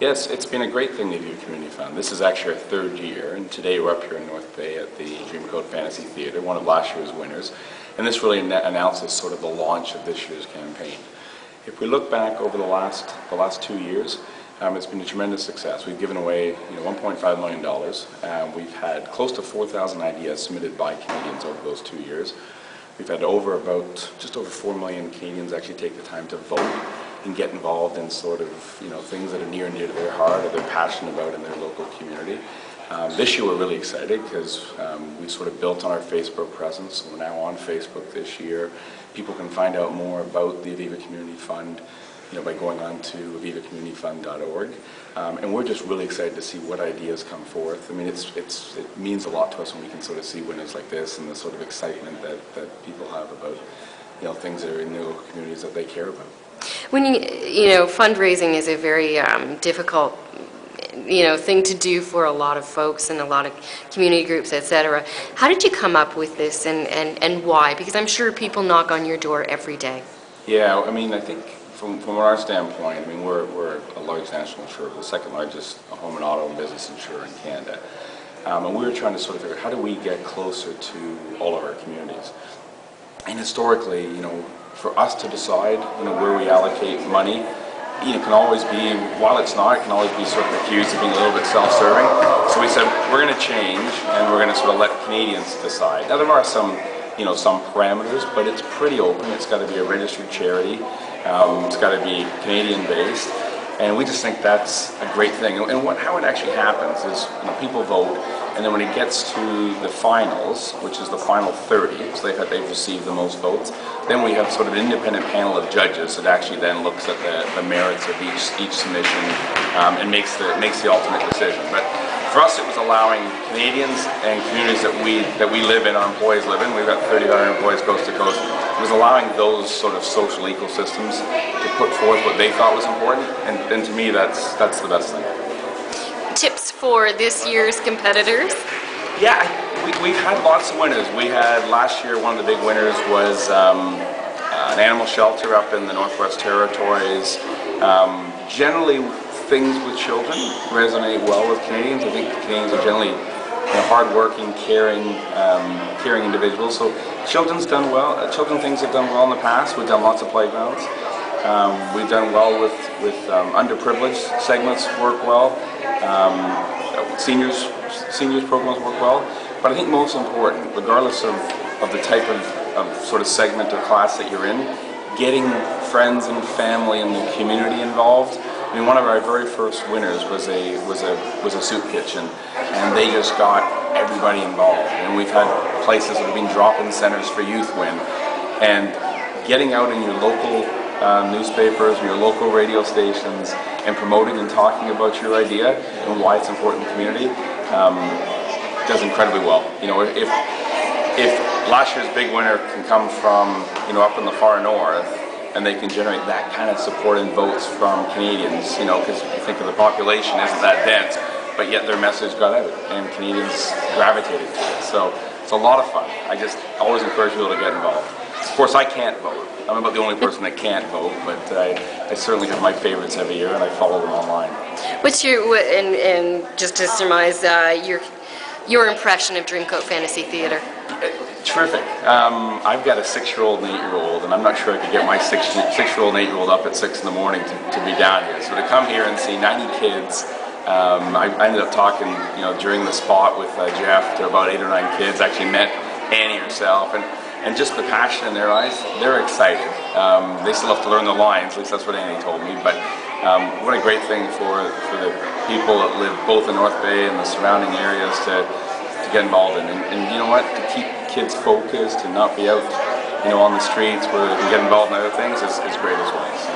Yes, it's been a great thing, the Aviva Community Fund. This is actually our third year, and today we're up here in North Bay at the Dreamcoat Fantasy Theatre, one of last year's winners, and this really announces sort of the launch of this year's campaign. If we look back over the last 2 years, it's been a tremendous success. We've given away $1.5 million. We've had close to 4,000 ideas submitted by Canadians over those 2 years. We've had just over 4 million Canadians actually take the time to vote and get involved in sort of things that are near and dear to their heart or they're passionate about in their local community. This year we're really excited because we sort of built on our Facebook presence. We're now on Facebook this year. People can find out more about the Aviva Community Fund by going on to avivacommunityfund.org. And we're just really excited to see what ideas come forth. I mean, it means a lot to us when we can sort of see winners like this and the sort of excitement that people have about things that are in their local communities that they care about. When fundraising is a very difficult thing to do for a lot of folks and a lot of community groups, etc. How did you come up with this and why? Because I'm sure people knock on your door every day. Yeah, I mean, I think from our standpoint, I mean, we're a large national insurer, the second largest home and auto and business insurer in Canada. And we were trying to sort of figure out how do we get closer to all of our communities. And historically, for us to decide, where we allocate money, it can always be, while it's not, it can always be sort of accused of being a little bit self-serving. So we said, we're going to change, and we're going to sort of let Canadians decide. Now, there are some parameters, but it's pretty open. It's got to be a registered charity. It's got to be Canadian-based. And we just think that's a great thing. And how it actually happens is, people vote, and then when it gets to the finals, which is the final 30, so they've received the most votes, then we have sort of an independent panel of judges that actually then looks at the merits of each submission and makes the ultimate decision. But for us, it was allowing Canadians and communities that we live in, our employees live in. We've got 30,000 employees coast to coast. It was allowing those sort of social ecosystems to put forth what they thought was important, and to me, that's the best thing. Tips for this year's competitors? Yeah, we've had lots of winners. We had last year, one of the big winners was an animal shelter up in the Northwest Territories. Generally, things with children resonate well with Canadians. I think Canadians are generally hard-working, caring individuals. So children's done well. Children things have done well in the past. We've done lots of playgrounds. We've done well with underprivileged segments work well. Seniors programs work well. But I think most important, regardless of the type of sort of segment or class that you're in, getting friends and family and the community involved. I mean, one of our very first winners was a soup kitchen, and they just got everybody involved. And we've had places that have been drop-in centers for youth win, and getting out in your local newspapers, your local radio stations, and promoting and talking about your idea and why it's important in the community does incredibly well. If last year's big winner can come from up in the far north, and they can generate that kind of support and votes from Canadians, because you think of the population isn't that dense, but yet their message got out and Canadians gravitated to it. So it's a lot of fun. I just always encourage people to get involved. Of course, I can't vote. I'm about the only person that can't vote, but I certainly have my favorites every year, and I follow them online. What's and just to surmise your impression of Dreamcoat Fantasy Theatre? Terrific. I've got a 6-year-old and 8-year-old, and I'm not sure I could get my 6-year-old and 8-year-old up at 6 in the morning to be down here. So to come here and see 90 kids, I ended up talking, during the spot with Jeff to about 8 or 9 kids. Actually met Annie herself, and just the passion in their eyes, they're excited. They still have to learn the lines, at least that's what Annie told me, but what a great thing for the people that live both in North Bay and the surrounding areas to get involved in. And you know what, to keep kids focused and not be out, on the streets where they can get involved in other things is great as well. So.